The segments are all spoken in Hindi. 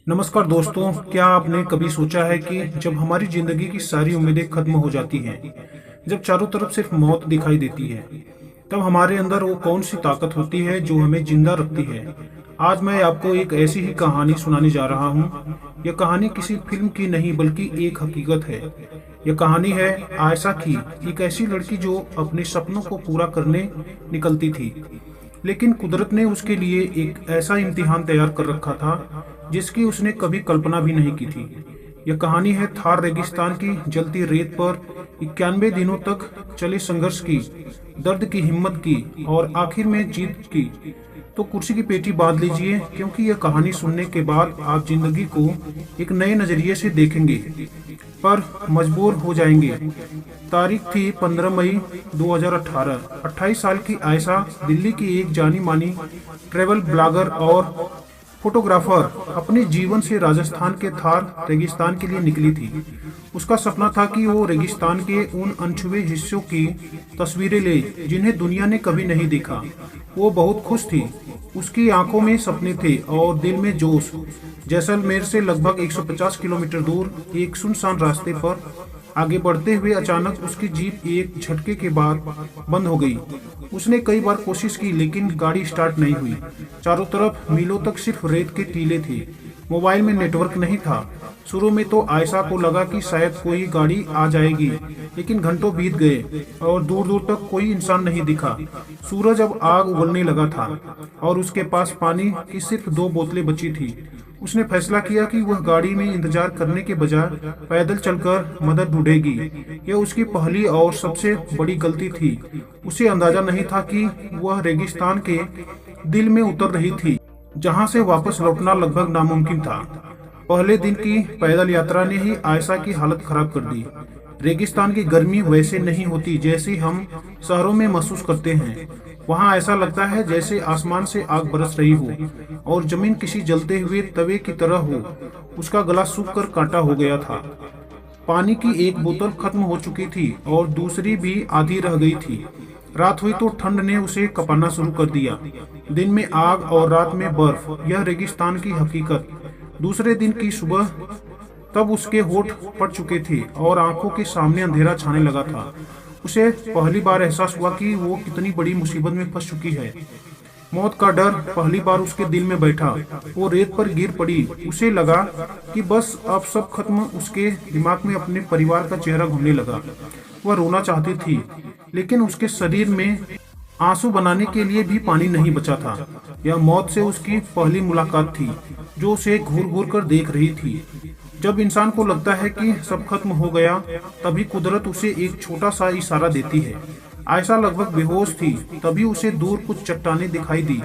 नमस्कार दोस्तों, क्या आपने कभी सोचा है कि जब हमारी जिंदगी की सारी उम्मीदें खत्म हो जाती हैं, जब चारों तरफ सिर्फ मौत दिखाई देती है, तब हमारे अंदर वो कौन सी ताकत होती है जो हमें जिंदा रखती है। आज मैं आपको एक ऐसी ही कहानी सुनाने जा रहा हूँ। यह कहानी किसी फिल्म की नहीं बल्कि एक हकीकत है। यह कहानी है आयशा की, एक ऐसी लड़की जो अपने सपनों को पूरा करने निकलती थी, लेकिन कुदरत ने उसके लिए एक ऐसा इम्तिहान तैयार कर रखा था जिसकी उसने कभी कल्पना भी नहीं की थी। यह कहानी है थार रेगिस्तान की जलती रेत पर 91 दिनों तक चले संघर्ष की, दर्द की, हिम्मत की और आखिर में जीत की। तो कुर्सी की पेटी बांध लीजिए, क्योंकि यह कहानी सुनने के बाद आप जिंदगी को एक नए नजरिए से देखेंगे, पर मजबूर हो जाएंगे। तारीख थी 15 मई 2018। 28 साल की आयशा दिल्ली की एक जानी मानी ट्रैवल ब्लॉगर और फोटोग्राफर अपने जीवन से राजस्थान के थार रेगिस्तान के लिए निकली थी। उसका सपना था कि वो रेगिस्तान के उन अनछुए हिस्सों की तस्वीरें ले जिन्हें दुनिया ने कभी नहीं देखा। वो बहुत खुश थी। उसकी आंखों में सपने थे और दिल में जोश। जैसलमेर से लगभग 150 किलोमीटर दूर एक सुनसान रास्ते पर आगे बढ़ते हुए अचानक उसकी जीप एक झटके के बाद बंद हो गई। उसने कई बार कोशिश की, लेकिन गाड़ी स्टार्ट नहीं हुई। चारों तरफ मीलों तक सिर्फ रेत के टीले थे। मोबाइल में नेटवर्क नहीं था। शुरू में तो आयशा को लगा कि शायद कोई गाड़ी आ जाएगी, लेकिन घंटों बीत गए और दूर दूर तक कोई इंसान नहीं दिखा। सूरज अब आग उगलने लगा था और उसके पास पानी की सिर्फ 2 बोतलें बची थी। उसने फैसला किया कि वह गाड़ी में इंतजार करने के बजाय पैदल चलकर मदद ढूंढेगी। यह उसकी पहली और सबसे बड़ी गलती थी। उसे अंदाजा नहीं था कि वह रेगिस्तान के दिल में उतर रही थी, जहां से वापस लौटना लगभग नामुमकिन था। पहले दिन की पैदल यात्रा ने ही आयशा की हालत खराब कर दी। रेगिस्तान की गर्मी वैसे नहीं होती जैसी हम शहरों में महसूस करते हैं। वहाँ ऐसा लगता है जैसे आसमान से आग बरस रही हो और जमीन किसी जलते हुए तवे की तरह हो। उसका गला सूख कर कांटा हो गया था। पानी की एक बोतल खत्म हो चुकी थी और दूसरी भी आधी रह गई थी। रात हुई तो ठंड ने उसे कपाना शुरू कर दिया। दिन में आग और रात में बर्फ, यह रेगिस्तान की हकीकत। दूसरे दिन की सुबह तब उसके होठ पड़ चुके थे और आंखों के सामने अंधेरा छाने लगा था। उसे पहली बार एहसास हुआ कि वो कितनी बड़ी मुसीबत में फंस चुकी है। मौत का डर पहली बार उसके दिल में बैठा। वो रेत पर गिर पड़ी। उसे लगा कि बस अब सब खत्म। उसके दिमाग में अपने परिवार का चेहरा घूमने लगा। वह रोना चाहती थी, लेकिन उसके शरीर में आंसू बनाने के लिए भी पानी नहीं बचा था। यह मौत से उसकी पहली मुलाकात थी, जो उसे घूर घूर कर देख रही थी। जब इंसान को लगता है कि सब खत्म हो गया, तभी कुदरत उसे एक छोटा सा इशारा देती है। आयशा लगभग बेहोश थी, तभी उसे दूर कुछ चट्टानें दिखाई दी।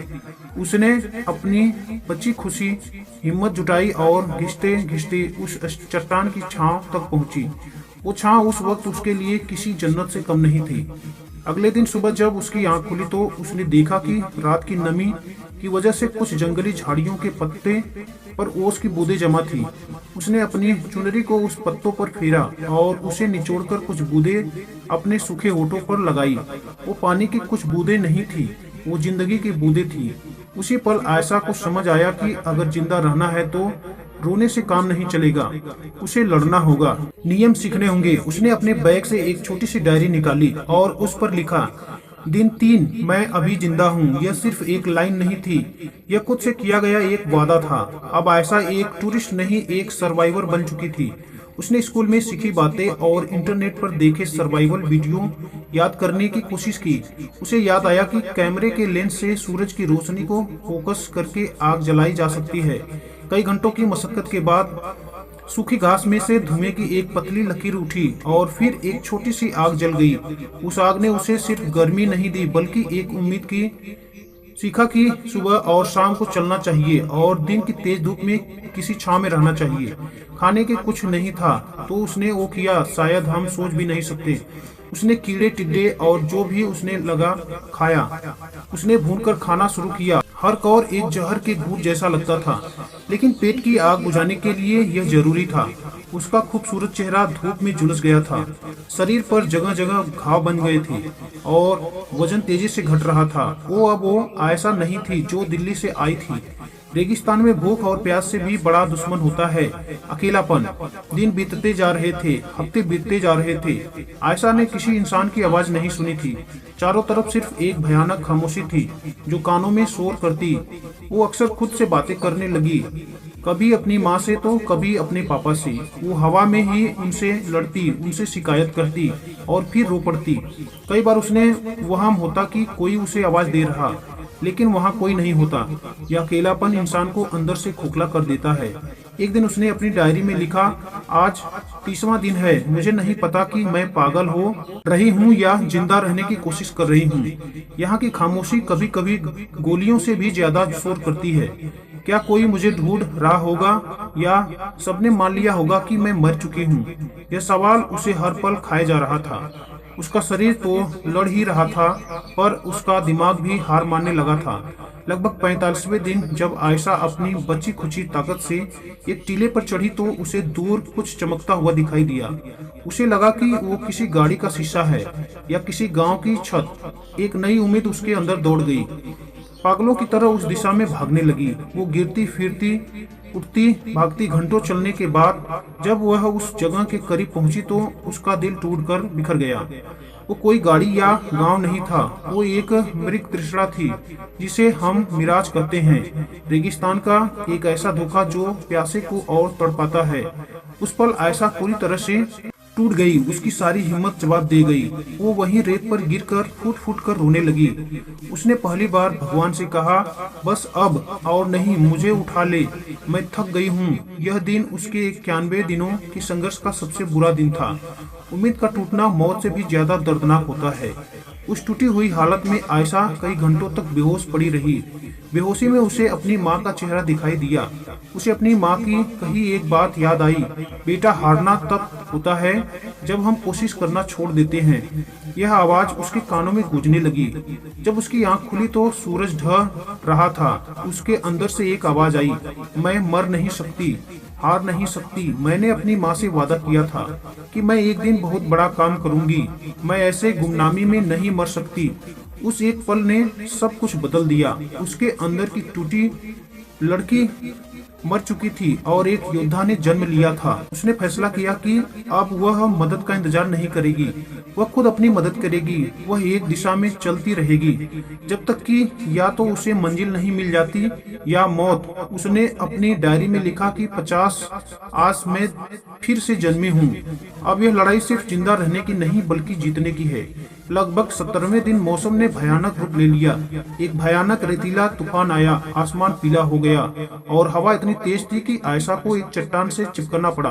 उसने अपनी बची खुशी हिम्मत जुटाई और घिसते घिसते उस चट्टान की छांव तक पहुंची। वो छांव उस वक्त उसके लिए किसी जन्नत से कम नहीं थी। अगले दिन सुबह जब उसकी आंख खुली तो उसने देखा कि रात की नमी की वजह से कुछ जंगली झाड़ियों के पत्ते पर ओस की बूंदें जमा थी। उसने अपनी चुनरी को उस पत्तों पर फेरा और उसे निचोड़कर कुछ बूंदें अपने सूखे होठों पर लगाई। वो पानी की कुछ बूंदें नहीं थी, वो जिंदगी की बूंदें थी। उसी पल आयशा को समझ आया कि अगर जिंदा रहना है तो रोने से काम नहीं चलेगा, उसे लड़ना होगा, नियम सीखने होंगे। उसने अपने बैग से एक छोटी सी डायरी निकाली और उस पर लिखा, दिन 3, मैं अभी जिंदा हूँ। यह सिर्फ एक लाइन नहीं थी, यह खुद से किया गया एक वादा था। अब आयशा एक टूरिस्ट नहीं, एक सर्वाइवर बन चुकी थी। उसने स्कूल में सीखी बातें और इंटरनेट पर देखे सर्वाइवल वीडियो याद करने की कोशिश की। उसे याद आया कि कैमरे के लेंस से सूरज की रोशनी को फोकस करके आग जलाई जा सकती है। कई घंटों की मशक्कत के बाद सूखी घास में से धुएं की एक पतली लकीर उठी और फिर एक छोटी सी आग जल गई। उस आग ने उसे सिर्फ गर्मी नहीं दी, बल्कि एक उम्मीद की। सीखा कि सुबह और शाम को चलना चाहिए और दिन की तेज धूप में किसी छांव में रहना चाहिए। खाने के कुछ नहीं था तो उसने वो किया शायद हम सोच भी नहीं सकते। उसने कीड़े टिड्डे और जो भी उसने लगा खाया। उसने भूनकर खाना शुरू किया। हर कौर एक जहर के घूंट जैसा लगता था, लेकिन पेट की आग बुझाने के लिए यह जरूरी था। उसका खूबसूरत चेहरा धूप में झुलस गया था। शरीर पर जगह जगह घाव बन गए थे और वजन तेजी से घट रहा था। वो अब वो आयशा नहीं थी जो दिल्ली से आई थी। रेगिस्तान में भूख और प्यास से भी बड़ा दुश्मन होता है अकेलापन। दिन बीतते जा रहे थे, हफ्ते बीतते जा रहे थे। आयशा ने किसी इंसान की आवाज नहीं सुनी थी। चारों तरफ सिर्फ एक भयानक खामोशी थी जो कानों में शोर करती। वो अक्सर खुद से बातें करने लगी, कभी अपनी माँ से तो कभी अपने पापा से। वो हवा में ही उनसे लड़ती, उनसे शिकायत करती और फिर रो पड़ती। कई बार उसने वहां होता कि कोई उसे आवाज दे रहा, लेकिन वहाँ कोई नहीं होता। यह अकेलापन इंसान को अंदर से खोखला कर देता है। एक दिन उसने अपनी डायरी में लिखा, आज 30वां दिन है। मुझे नहीं पता कि मैं पागल हो रही हूँ या जिंदा रहने की कोशिश कर रही हूँ। यहाँ की खामोशी कभी कभी गोलियों से भी ज्यादा शोर करती है। क्या कोई मुझे ढूंढ रहा होगा या सबने मान लिया होगा कि मैं मर चुकी हूँ? यह सवाल उसे हर पल खाए जा रहा था। उसका शरीर तो लड़ ही रहा था, पर उसका दिमाग भी हार मानने लगा था। लगभग 45वें दिन जब आयशा अपनी बची खुची ताकत से एक टीले पर चढ़ी तो उसे दूर कुछ चमकता हुआ दिखाई दिया। उसे लगा कि वो किसी गाड़ी का शीशा है या किसी गांव की छत। एक नई उम्मीद उसके अंदर दौड़ गई। पागलों की तरह उस दिशा में भागने लगी। वो गिरती फिरती, उठती भागती घंटों चलने के बाद जब वह उस जगह के करीब पहुंची तो उसका दिल टूटकर बिखर गया। वो कोई गाड़ी या गांव नहीं था, वो एक मृग तृष्णा थी जिसे हम मिराज कहते हैं। रेगिस्तान का एक ऐसा धोखा जो प्यासे को और तड़पाता है। उस पल आयशा पूरी तरह से टूट गई। उसकी सारी हिम्मत जवाब दे गई। वो वहीं रेत पर गिरकर फूट फूट कर रोने लगी। उसने पहली बार भगवान से कहा, बस अब और नहीं, मुझे उठा ले, मैं थक गई हूँ। यह दिन उसके 91 दिनों की संघर्ष का सबसे बुरा दिन था। उम्मीद का टूटना मौत से भी ज्यादा दर्दनाक होता है। उस टूटी हुई हालत में आयशा कई घंटों तक बेहोश पड़ी रही। बेहोशी में उसे अपनी माँ का चेहरा दिखाई दिया। उसे अपनी माँ की कही एक बात याद आई, बेटा, हारना तब होता है जब हम कोशिश करना छोड़ देते हैं। यह आवाज उसके कानों में गूंजने लगी। जब उसकी आंख खुली तो सूरज ढह रहा था। उसके अंदर से एक आवाज आई, मैं मर नहीं सकती, हार नहीं सकती। मैंने अपनी माँ से वादा किया था कि मैं एक दिन बहुत बड़ा काम करूंगी। मैं ऐसे गुमनामी में नहीं मर सकती। उस एक पल ने सब कुछ बदल दिया। उसके अंदर की टूटी लड़की मर चुकी थी और एक योद्धा ने जन्म लिया था। उसने फैसला किया कि अब वह मदद का इंतजार नहीं करेगी, वह खुद अपनी मदद करेगी। वह एक दिशा में चलती रहेगी जब तक कि या तो उसे मंजिल नहीं मिल जाती या मौत। उसने अपनी डायरी में लिखा कि 50 आज मैं फिर से जन्मी हूँ। अब यह लड़ाई सिर्फ जिंदा रहने की नहीं बल्कि जीतने की है। लगभग 17वें दिन मौसम ने भयानक रूप ले लिया। एक भयानक रेतीला तूफान आया। आसमान पीला हो गया और हवा इतनी तेज थी कि आयशा को एक चट्टान से चिपकना पड़ा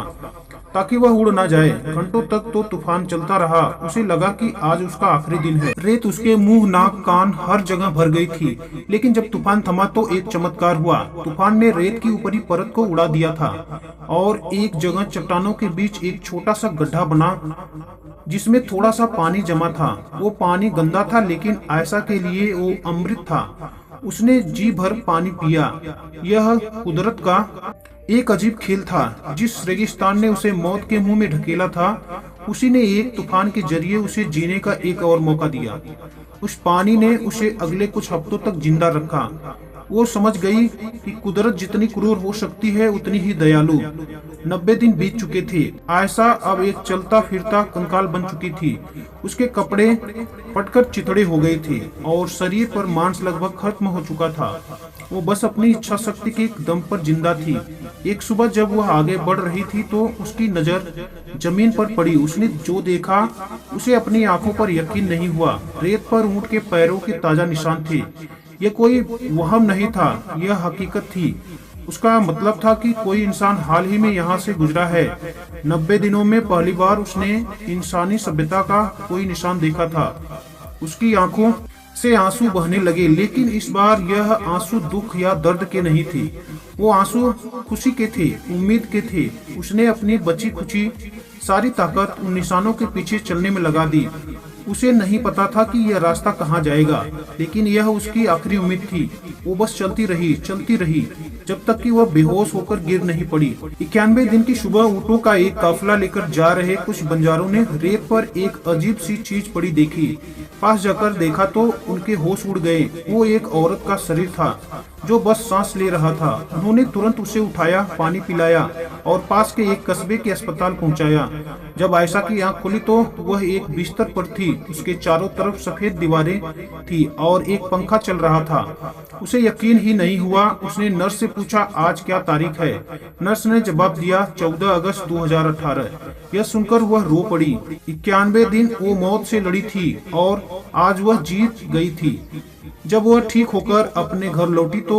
ताकि वह उड़ ना जाए। घंटों तक तो तूफान चलता रहा। उसे लगा कि आज उसका आखिरी दिन है। रेत उसके मुंह, नाक, कान हर जगह भर गई थी। लेकिन जब तूफान थमा तो एक चमत्कार हुआ। तूफान ने रेत की ऊपरी परत को उड़ा दिया था और एक जगह चट्टानों के बीच एक छोटा सा गड्ढा बना जिसमें थोड़ा सा पानी जमा था। वो पानी गंदा था लेकिन आयशा के लिए वो अमृत था। उसने जी भर पानी पिया। यह कुदरत का एक अजीब खेल था। जिस रेगिस्तान ने उसे मौत के मुंह में ढकेला था, उसी ने एक तूफान के जरिए उसे जीने का एक और मौका दिया। उस पानी ने उसे अगले कुछ हफ्तों तक जिंदा रखा। वो समझ गई कि कुदरत जितनी क्रूर हो सकती है उतनी ही दयालु। 90 दिन बीत चुके थे। आयशा अब एक चलता फिरता कंकाल बन चुकी थी। उसके कपड़े फटकर चिथड़े हो गए थे और शरीर पर मांस लगभग खत्म हो चुका था। वो बस अपनी इच्छा शक्ति के दम पर जिंदा थी। एक सुबह जब वह आगे बढ़ रही थी तो उसकी नजर जमीन पर पड़ी। उसने जो देखा उसे अपनी आंखों पर यकीन नहीं हुआ। रेत पर ऊंट के पैरों के ताजा निशान थे। यह कोई वहम नहीं था, यह हकीकत थी। उसका मतलब था कि कोई इंसान हाल ही में यहाँ से गुजरा है। 90 दिनों में पहली बार उसने इंसानी सभ्यता का कोई निशान देखा था। उसकी आंखों से आंसू बहने लगे, लेकिन इस बार यह आंसू दुख या दर्द के नहीं थे। वो आंसू खुशी के थे, उम्मीद के थे। उसने अपनी बची खुची सारी ताकत उन निशानों के पीछे चलने में लगा दी। उसे नहीं पता था कि यह रास्ता कहाँ जाएगा, लेकिन यह उसकी आखिरी उम्मीद थी। वो बस चलती रही जब तक कि वह बेहोश होकर गिर नहीं पड़ी। 91 दिन की सुबह ऊँटों का एक काफिला लेकर जा रहे कुछ बंजारों ने रेत पर एक अजीब सी चीज पड़ी देखी। पास जाकर देखा तो उनके होश उड़ गए। वो एक औरत का शरीर था जो बस सांस ले रहा था। उन्होंने तुरंत उसे उठाया, पानी पिलाया और पास के एक कस्बे के अस्पताल पहुंचाया। जब आयशा की आंख खुली तो वह एक बिस्तर पर थी। उसके चारों तरफ सफेद दीवारें थी और एक पंखा चल रहा था। उसे यकीन ही नहीं हुआ। उसने नर्स से पूछा, आज क्या तारीख है? नर्स ने जवाब दिया, 14 अगस्त 2018। यह सुनकर वह रो पड़ी। 91 दिन वो मौत से लड़ी थी और आज वह जीत गई थी। जब वह ठीक होकर अपने घर लौटी तो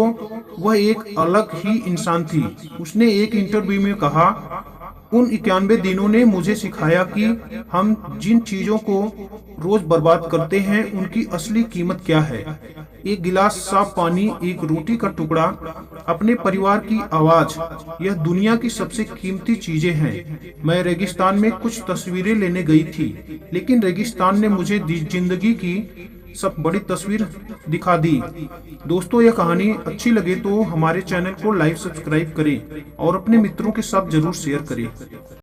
वह एक अलग ही इंसान थी। उसने एक इंटरव्यू में कहा, उन 91 दिनों ने मुझे सिखाया कि हम जिन चीजों को रोज बर्बाद करते हैं उनकी असली कीमत क्या है। एक गिलास साफ पानी, एक रोटी का टुकड़ा, अपने परिवार की आवाज, यह दुनिया की सबसे कीमती चीजें हैं। मैं रेगिस्तान में कुछ तस्वीरें लेने गई थी, लेकिन रेगिस्तान ने मुझे जिंदगी की सब बड़ी तस्वीर दिखा दी। दोस्तों, यह कहानी अच्छी लगे तो हमारे चैनल को लाइक, सब्सक्राइब करें और अपने मित्रों के साथ जरूर शेयर करें।